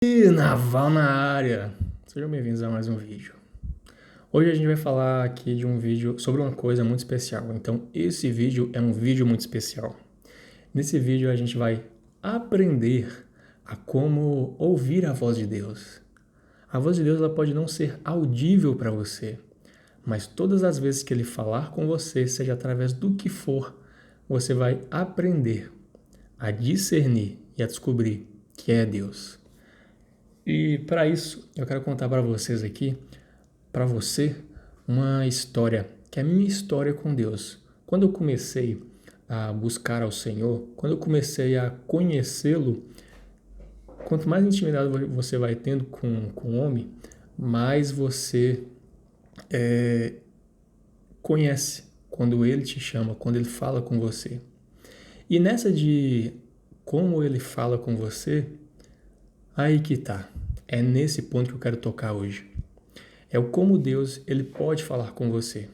E Naval na área. Sejam bem-vindos a mais um vídeo. Hoje a gente vai falar aqui de um vídeo sobre uma coisa muito especial. Então, esse vídeo é um vídeo muito especial. Nesse vídeo a gente vai aprender a como ouvir a voz de Deus. A voz de Deus ela pode não ser audível para você, mas todas as vezes que ele falar com você, seja através do que for, você vai aprender a discernir e a descobrir que é Deus. E para isso, eu quero contar para vocês aqui, para você, uma história, que é a minha história com Deus. Quando eu comecei a buscar ao Senhor, quando eu comecei a conhecê-lo, quanto mais intimidade você vai tendo com o homem, mais você conhece quando ele te chama, quando ele fala com você. E nessa de como ele fala com você, aí que tá. É nesse ponto que eu quero tocar hoje. É o como Deus ele pode falar com você.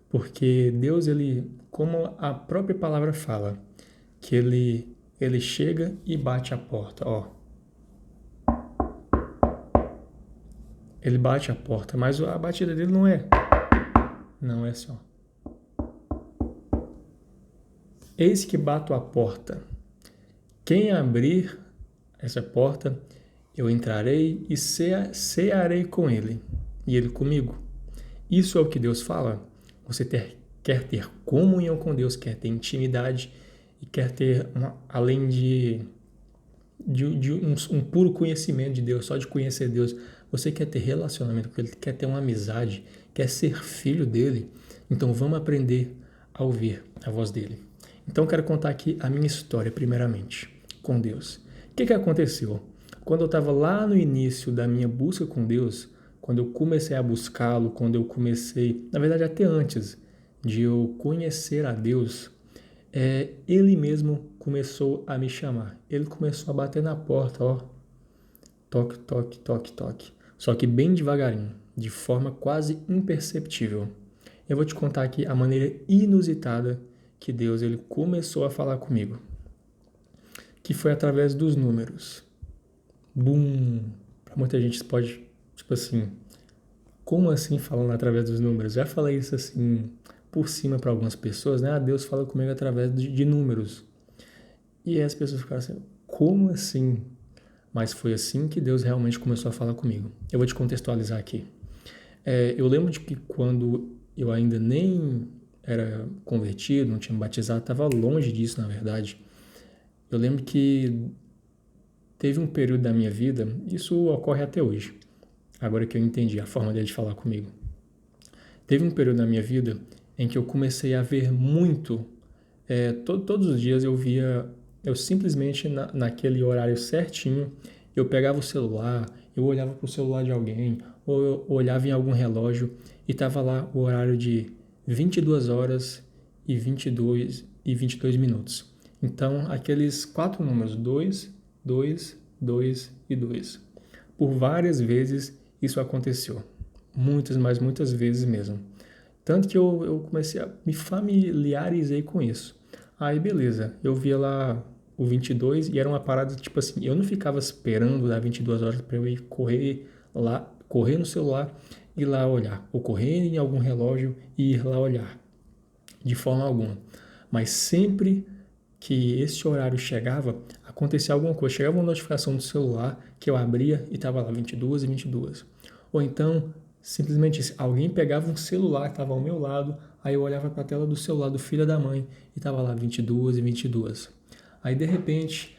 Porque Deus, ele, como a própria palavra fala, que ele chega e bate a porta, ó. Ele bate a porta, mas a batida dele não é só. Eis que bato a porta. Quem abrir essa porta, eu entrarei e cearei com ele, e ele comigo. Isso é o que Deus fala. Quer ter comunhão com Deus, quer ter intimidade e quer ter, além de um puro conhecimento de Deus, só de conhecer Deus, você quer ter relacionamento com Ele, quer ter uma amizade, quer ser filho dele. Então vamos aprender a ouvir a voz dele. Então eu quero contar aqui a minha história, primeiramente, com Deus. O que aconteceu? Quando eu estava lá no início da minha busca com Deus, quando eu comecei a buscá-lo, quando eu comecei, na verdade até antes de eu conhecer a Deus, ele mesmo começou a me chamar. Ele começou a bater na porta, ó, toque, toque, toque, toque. Só que bem devagarinho, de forma quase imperceptível. Eu vou te contar aqui a maneira inusitada que Deus ele começou a falar comigo, que foi através dos números. Bum! Para muita gente pode, tipo assim, como assim falando através dos números? Já falei isso assim por cima para algumas pessoas, né? Ah, Deus fala comigo através de números. E aí as pessoas ficaram assim, como assim? Mas foi assim que Deus realmente começou a falar comigo. Eu vou te contextualizar aqui. Eu lembro de que quando eu ainda nem era convertido, não tinha me batizado, estava longe disso, na verdade. Eu lembro que teve um período da minha vida, isso ocorre até hoje, agora que eu entendi a forma dele de falar comigo. Teve um período da minha vida em que eu comecei a ver muito, todos os dias eu via, eu simplesmente naquele horário certinho, eu pegava o celular, eu olhava para o celular de alguém, ou eu olhava em algum relógio e estava lá o horário de 22 horas e 22 minutos. Então, aqueles quatro números, 2, 2, 2 e 2. Por várias vezes isso aconteceu. Muitas, mas muitas vezes mesmo. Tanto que eu comecei a me familiarizei com isso. Aí beleza, eu via lá o 22 e era uma parada tipo assim, eu não ficava esperando dar 22 horas para eu ir correr lá, correr no celular e ir lá olhar, ou correr em algum relógio e ir lá olhar, de forma alguma. Mas sempre que esse horário chegava, acontecia alguma coisa. Chegava uma notificação do celular que eu abria e estava lá 22 e 22. Ou então, simplesmente alguém pegava um celular que estava ao meu lado, aí eu olhava para a tela do celular do filho da mãe e estava lá 22 e 22. Aí, de repente,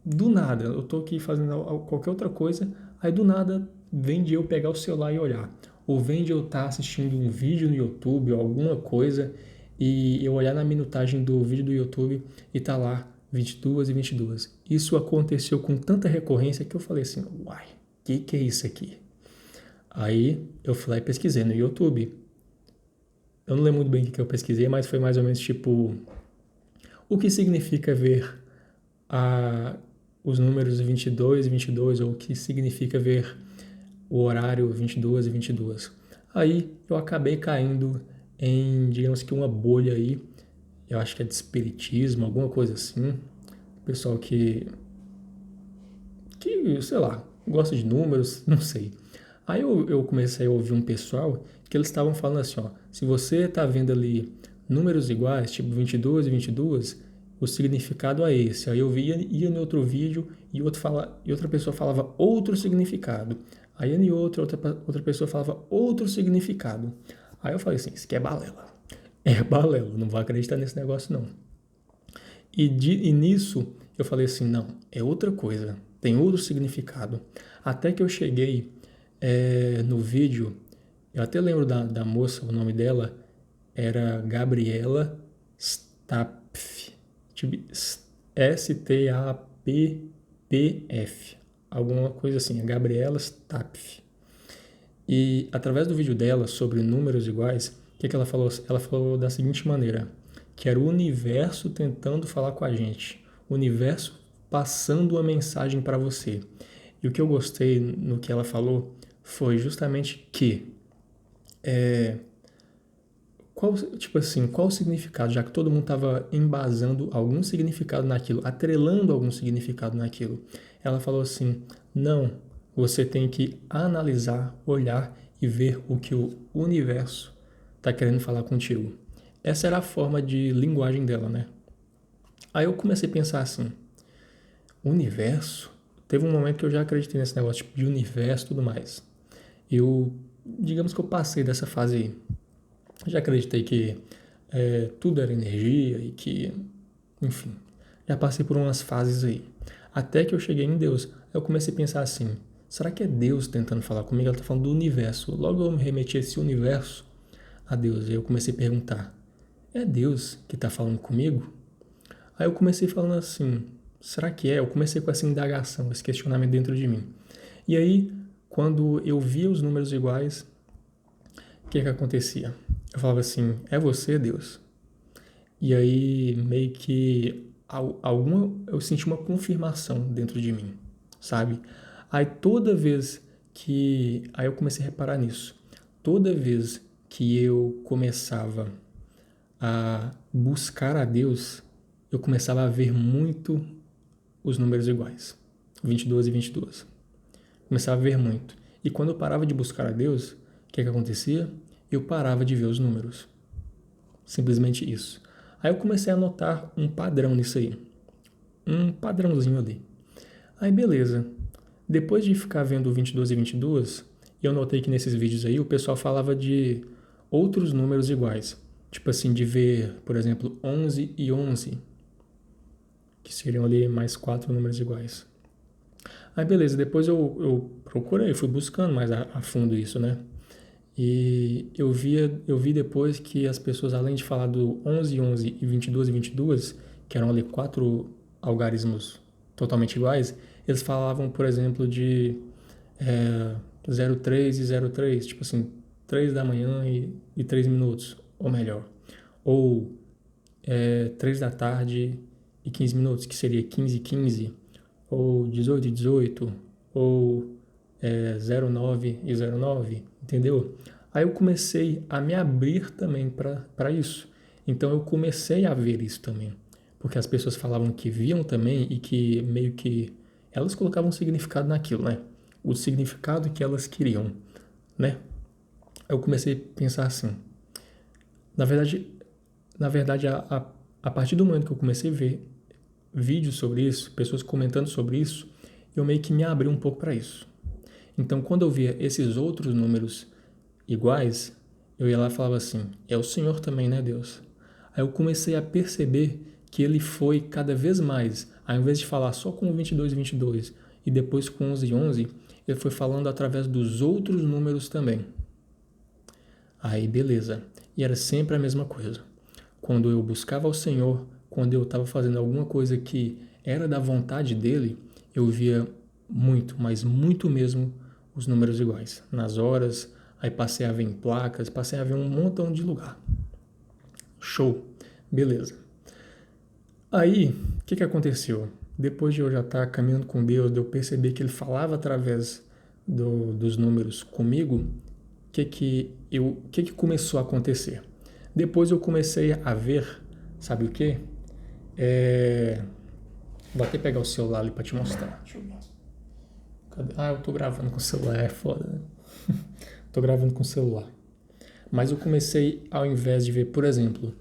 do nada, eu estou aqui fazendo qualquer outra coisa, aí do nada vem de eu pegar o celular e olhar. Ou vem de eu estar assistindo um vídeo no YouTube ou alguma coisa e eu olhar na minutagem do vídeo do YouTube e tá lá 22 e 22. Isso aconteceu com tanta recorrência que eu falei assim, uai, que é isso aqui? Aí eu fui lá e pesquisei no YouTube. Eu não lembro muito bem o que eu pesquisei, mas foi mais ou menos tipo o que significa ver a, os números 22 e 22 ou o que significa ver o horário 22 e 22. Aí eu acabei caindo em, digamos que uma bolha aí, eu acho que é de espiritismo, alguma coisa assim. Pessoal que, sei lá, gosta de números, não sei. Aí eu comecei a ouvir um pessoal que eles estavam falando assim, ó, se você tá vendo ali números iguais, tipo 22 e 22, o significado é esse. Aí eu ia em outro vídeo e outra pessoa falava outro significado. Aí em outra pessoa falava outro significado. Aí eu falei assim, isso aqui é balela. É balela, não vou acreditar nesse negócio não. E nisso eu falei assim, não, é outra coisa, tem outro significado. Até que eu cheguei no vídeo, eu até lembro da moça, o nome dela era Gabriela Stapf, tipo, Stappf, alguma coisa assim, a Gabriela Stapf. E através do vídeo dela sobre números iguais, o que ela falou? Ela falou da seguinte maneira, que era o universo tentando falar com a gente, o universo passando uma mensagem para você. E o que eu gostei no que ela falou foi justamente que qual o significado, já que todo mundo estava embasando algum significado naquilo, atrelando algum significado naquilo. Ela falou assim: não, você tem que analisar, olhar e ver o que o universo está querendo falar contigo. Essa era a forma de linguagem dela, né? Aí eu comecei a pensar assim: universo? Teve um momento que eu já acreditei nesse negócio tipo, de universo e tudo mais. Digamos que eu passei dessa fase aí. Já acreditei que tudo era energia e que, enfim, já passei por umas fases aí. Até que eu cheguei em Deus. Eu comecei a pensar assim, será que é Deus tentando falar comigo? Ela está falando do universo. Logo eu me remeti a esse universo a Deus. Aí eu comecei a perguntar, é Deus que está falando comigo? Aí eu comecei falando assim, será que é? Eu comecei com essa indagação, esse questionamento dentro de mim. E aí, quando eu via os números iguais, o que acontecia? Eu falava assim, é você, Deus? E aí, meio que eu senti uma confirmação dentro de mim, sabe? Aí toda vez aí eu comecei a reparar nisso. Toda vez que eu começava a buscar a Deus, eu começava a ver muito os números iguais, 22 e 22. Começava a ver muito. E quando eu parava de buscar a Deus, o que acontecia? Eu parava de ver os números. Simplesmente isso. Aí eu comecei a notar um padrão nisso aí. Um padrãozinho ali. Aí beleza. Depois de ficar vendo 22 e 22, eu notei que nesses vídeos aí o pessoal falava de outros números iguais. Tipo assim, de ver, por exemplo, 11 e 11, que seriam ali mais 4 números iguais. Aí beleza, depois eu procurei, fui buscando mais a fundo isso, né? E eu vi depois que as pessoas, além de falar do 11 e 11 e 22 e 22, que eram ali 4 algarismos totalmente iguais, eles falavam, por exemplo, de 03 e 03, tipo assim, 3 da manhã e 3 minutos, ou melhor. Ou 3 da tarde e 15 minutos, que seria 15 e 15, ou 18 e 18, ou 09 e 09, entendeu? Aí eu comecei a me abrir também para isso. Então eu comecei a ver isso também. Porque as pessoas falavam que viam também e que meio que elas colocavam um significado naquilo, né? O significado que elas queriam, né? Eu comecei a pensar assim. Na verdade a partir do momento que eu comecei a ver vídeos sobre isso, pessoas comentando sobre isso, eu meio que me abri um pouco para isso. Então, quando eu via esses outros números iguais, eu ia lá e falava assim, é o Senhor também, né, Deus? Aí eu comecei a perceber que ele foi cada vez mais, ao invés de falar só com 22 e 22 e depois com 11 e 11, ele foi falando através dos outros números também. Aí, beleza. E era sempre a mesma coisa. Quando eu buscava o Senhor, quando eu estava fazendo alguma coisa que era da vontade dele, eu via muito, mas muito mesmo, os números iguais. Nas horas, aí passei a ver em placas, passei a ver um montão de lugar. Show. Beleza. Aí, o que aconteceu? Depois de eu já estar caminhando com Deus, de eu perceber que ele falava através dos números comigo, o que começou a acontecer? Depois eu comecei a ver, sabe o quê? Vou até pegar o celular ali para te mostrar. Deixa eu ver. Cadê? Ah, eu tô gravando com o celular, é foda, né? Tô gravando com o celular. Mas eu comecei, ao invés de ver, por exemplo,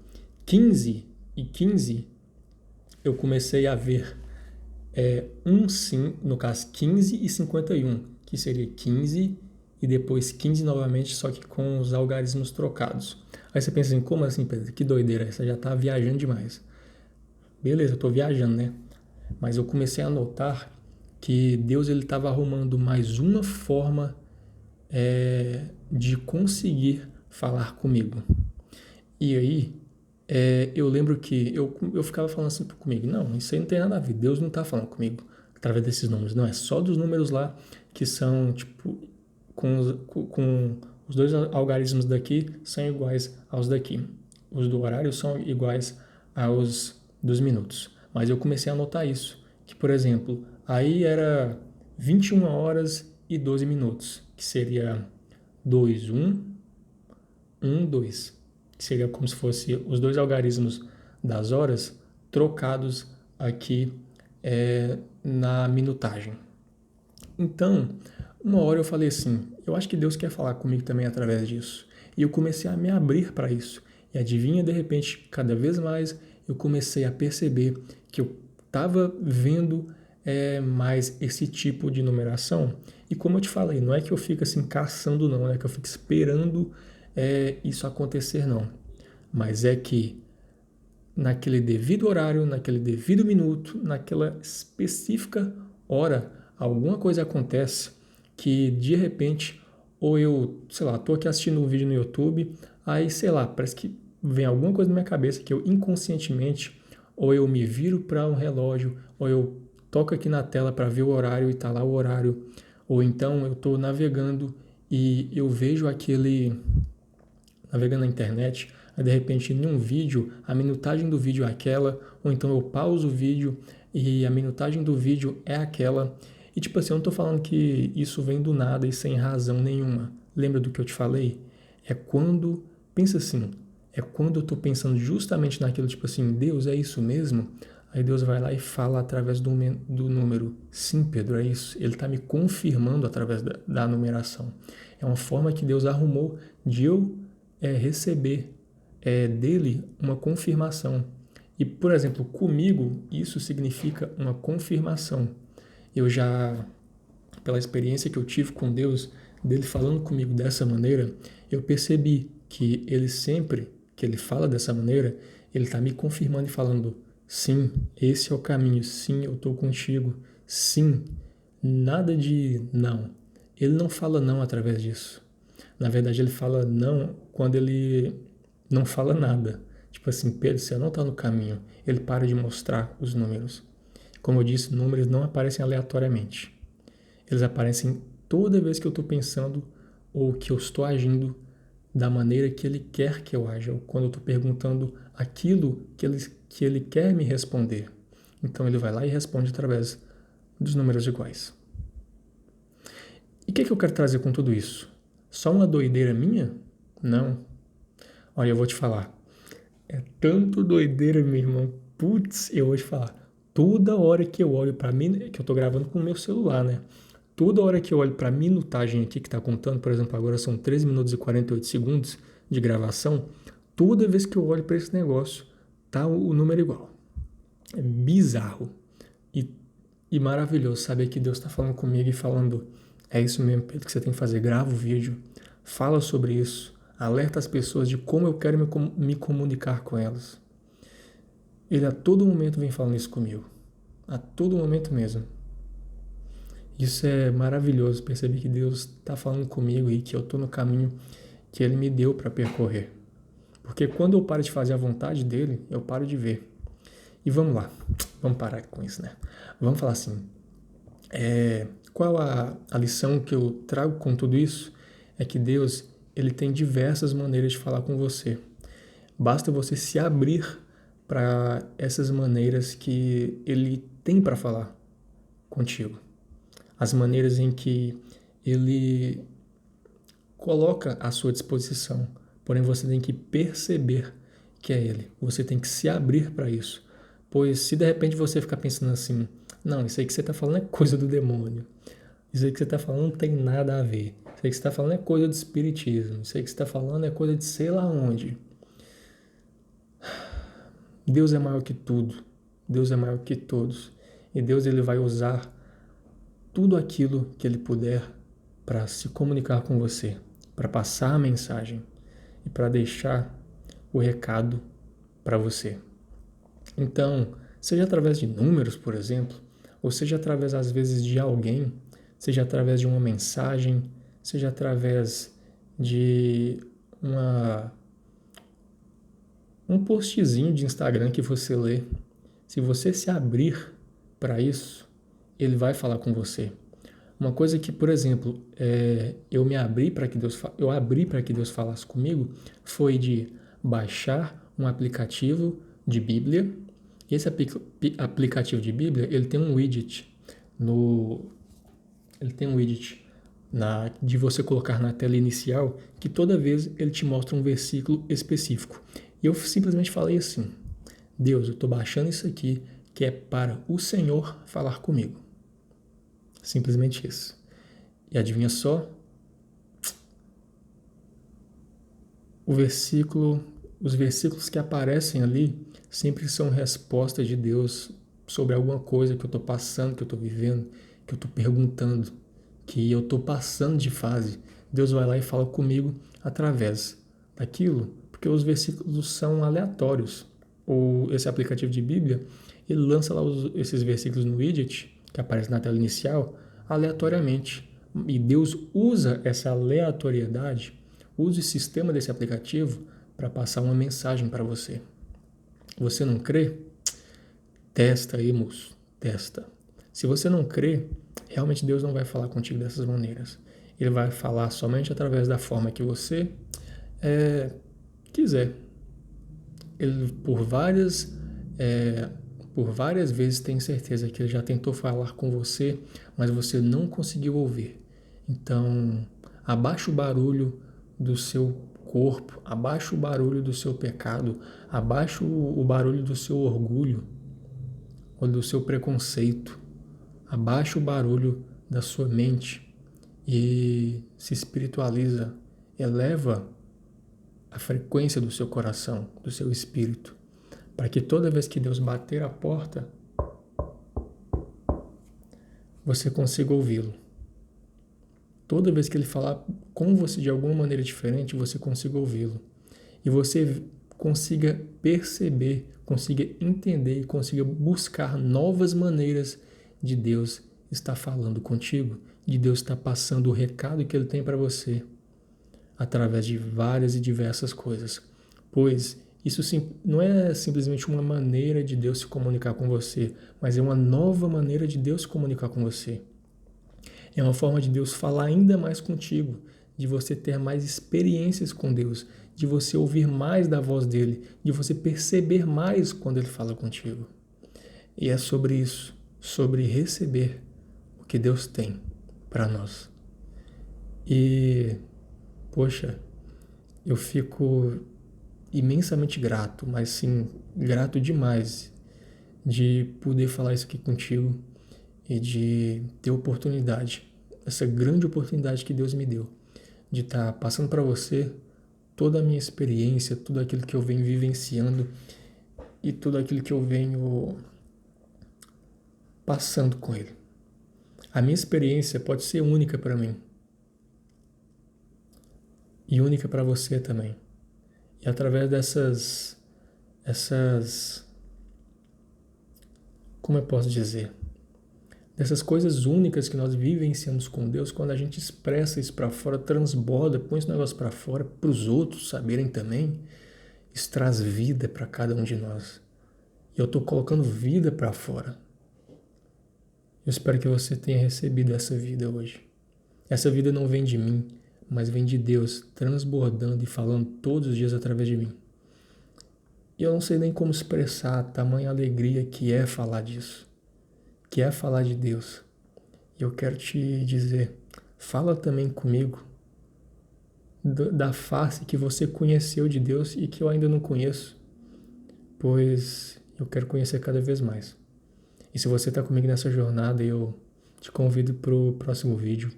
15 e 15, eu comecei a ver sim, no caso 15 e 51, que seria 15 e depois 15 novamente, só que com os algarismos trocados. Aí você pensa assim, como assim, Pedro? Que doideira, você já tá viajando demais. Beleza, eu tô viajando, né? Mas eu comecei a notar que Deus ele estava arrumando mais uma forma de conseguir falar comigo. E aí, eu lembro que eu ficava falando assim comigo, não, isso aí não tem nada a ver, Deus não está falando comigo através desses números, não, é só dos números lá que são, tipo, com os dois algarismos daqui são iguais aos daqui. Os do horário são iguais aos dos minutos. Mas eu comecei a notar isso, que, por exemplo, aí era 21 horas e 12 minutos, que seria 2 1 1 2, que seria como se fosse os dois algarismos das horas trocados aqui na minutagem. Então, uma hora eu falei assim, eu acho que Deus quer falar comigo também através disso. E eu comecei a me abrir para isso. E adivinha, de repente, cada vez mais eu comecei a perceber que eu estava vendo mais esse tipo de numeração. E como eu te falei, não é que eu fico assim caçando, não é que eu fico esperando isso acontecer, não. Mas é que naquele devido horário, naquele devido minuto, naquela específica hora, alguma coisa acontece que de repente, ou eu, sei lá, tô aqui assistindo um vídeo no YouTube, aí, sei lá, parece que vem alguma coisa na minha cabeça que eu inconscientemente, ou eu me viro para um relógio, ou eu toco aqui na tela para ver o horário e tá lá o horário, ou então eu tô navegando e eu vejo navegando na internet, aí de repente em um vídeo, a minutagem do vídeo é aquela, ou então eu pauso o vídeo e a minutagem do vídeo é aquela. E tipo assim, eu não tô falando que isso vem do nada e sem razão nenhuma. Lembra do que eu te falei? É quando, pensa assim, é quando eu tô pensando justamente naquilo, tipo assim, Deus, é isso mesmo? Aí Deus vai lá e fala através do número. Sim, Pedro, é isso. Ele está me confirmando através da numeração. É uma forma que Deus arrumou de eu receber dele uma confirmação. E, por exemplo, comigo, isso significa uma confirmação. Eu já, pela experiência que eu tive com Deus, dele falando comigo dessa maneira, eu percebi que ele sempre que ele fala dessa maneira, ele está me confirmando e falando: sim, esse é o caminho, sim, eu estou contigo, sim, nada de não. Ele não fala não através disso. Na verdade, ele fala não quando ele não fala nada. Tipo assim, Pedro, você não está no caminho. Ele para de mostrar os números. Como eu disse, números não aparecem aleatoriamente. Eles aparecem toda vez que eu estou pensando ou que eu estou agindo da maneira que ele quer que eu haja, ou quando eu estou perguntando aquilo que ele quer me responder. Então ele vai lá e responde através dos números iguais. E o que eu quero trazer com tudo isso? Só uma doideira minha? Não. Olha, eu vou te falar. É tanto doideira, meu irmão. Putz, eu vou te falar. Toda hora que eu olho para mim, que eu tô gravando com o meu celular, né? Toda hora que eu olho para a minutagem aqui que tá contando, por exemplo, agora são 13 minutos e 48 segundos de gravação, toda vez que eu olho para esse negócio, tá o número igual. É bizarro e maravilhoso saber que Deus está falando comigo e falando: é isso mesmo, Pedro, que você tem que fazer. Grava o vídeo, fala sobre isso, alerta as pessoas de como eu quero me comunicar com elas. Ele a todo momento vem falando isso comigo. A todo momento mesmo. Isso é maravilhoso, perceber que Deus está falando comigo e que eu estou no caminho que Ele me deu para percorrer. Porque quando eu paro de fazer a vontade dEle, eu paro de ver. E vamos lá, vamos parar com isso, né? Vamos falar assim, qual a lição que eu trago com tudo isso? É que Deus, Ele tem diversas maneiras de falar com você. Basta você se abrir para essas maneiras que Ele tem para falar contigo. As maneiras em que Ele coloca à sua disposição. Porém, você tem que perceber que é Ele. Você tem que se abrir para isso. Pois se de repente você ficar pensando assim, não, isso aí que você está falando é coisa do demônio. Isso aí que você está falando não tem nada a ver. Isso aí que você está falando é coisa de espiritismo. Isso aí que você está falando é coisa de sei lá onde. Deus é maior que tudo. Deus é maior que todos. E Deus ele vai usar tudo aquilo que ele puder para se comunicar com você, para passar a mensagem e para deixar o recado para você. Então, seja através de números, por exemplo, ou seja através, às vezes, de alguém, seja através de uma mensagem, seja através de um postzinho de Instagram que você lê. Se você se abrir para isso, ele vai falar com você. Uma coisa que, por exemplo, eu abri para que Deus falasse comigo foi de baixar um aplicativo de Bíblia. Esse aplicativo de Bíblia, ele tem um widget de você colocar na tela inicial, que toda vez ele te mostra um versículo específico. E eu simplesmente falei assim: Deus, eu estou baixando isso aqui, que é para o Senhor falar comigo. Simplesmente isso. E adivinha só? Os versículos que aparecem ali sempre são respostas de Deus sobre alguma coisa que eu estou passando, que eu estou vivendo, que eu estou perguntando, que eu estou passando de fase. Deus vai lá e fala comigo através daquilo, porque os versículos são aleatórios. Esse aplicativo de Bíblia, ele lança lá esses versículos no widget, que aparece na tela inicial, aleatoriamente. E Deus usa essa aleatoriedade, usa o sistema desse aplicativo para passar uma mensagem para você. Você não crê? Testa aí, moço. Testa. Se você não crê, realmente Deus não vai falar contigo dessas maneiras. Ele vai falar somente através da forma que você quiser. Ele, por várias vezes, tem certeza que ele já tentou falar com você, mas você não conseguiu ouvir. Então, abaixa o barulho do seu corpo, abaixa o barulho do seu pecado, abaixa o barulho do seu orgulho ou do seu preconceito, abaixa o barulho da sua mente e se espiritualiza, eleva a frequência do seu coração, do seu espírito, para que toda vez que Deus bater a porta, você consiga ouvi-lo. Toda vez que ele falar com você de alguma maneira diferente, você consiga ouvi-lo. E você consiga perceber, consiga entender e consiga buscar novas maneiras de Deus estar falando contigo, de Deus estar passando o recado que ele tem para você, através de várias e diversas coisas. Pois isso não é simplesmente uma maneira de Deus se comunicar com você, mas é uma nova maneira de Deus se comunicar com você. É uma forma de Deus falar ainda mais contigo, de você ter mais experiências com Deus, de você ouvir mais da voz dele, de você perceber mais quando ele fala contigo. E é sobre isso, sobre receber o que Deus tem para nós. E, poxa, eu fico imensamente grato, mas sim, grato demais de poder falar isso aqui contigo e de ter oportunidade, essa grande oportunidade que Deus me deu, de estar passando para você toda a minha experiência, tudo aquilo que eu venho vivenciando e tudo aquilo que eu venho passando com Ele. A minha experiência pode ser única para mim e única para você também. E através dessas, como eu posso dizer, dessas coisas únicas que nós vivenciamos com Deus, quando a gente expressa isso para fora, transborda, põe esse negócio para fora, para os outros saberem também, isso traz vida para cada um de nós. E eu estou colocando vida para fora. Eu espero que você tenha recebido essa vida hoje. Essa vida não vem de mim, mas vem de Deus, transbordando e falando todos os dias através de mim. E eu não sei nem como expressar a tamanha alegria que é falar disso, que é falar de Deus. E eu quero te dizer, fala também comigo da face que você conheceu de Deus e que eu ainda não conheço, pois eu quero conhecer cada vez mais. E se você está comigo nessa jornada, eu te convido para o próximo vídeo.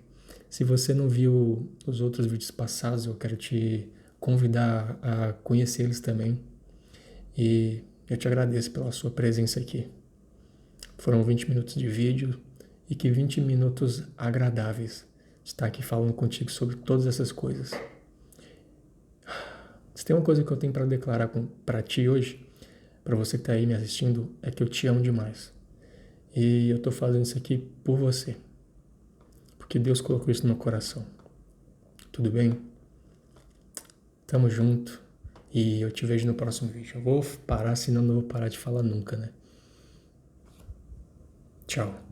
Se você não viu os outros vídeos passados, eu quero te convidar a conhecer eles também. E eu te agradeço pela sua presença aqui. Foram 20 minutos de vídeo e que 20 minutos agradáveis de estar aqui falando contigo sobre todas essas coisas. Se tem uma coisa que eu tenho para declarar para ti hoje, para você que está aí me assistindo, é que eu te amo demais. E eu estou fazendo isso aqui por você. Porque Deus colocou isso no meu coração. Tudo bem? Tamo junto. E eu te vejo no próximo vídeo. Eu vou parar, senão não vou parar de falar nunca, né? Tchau.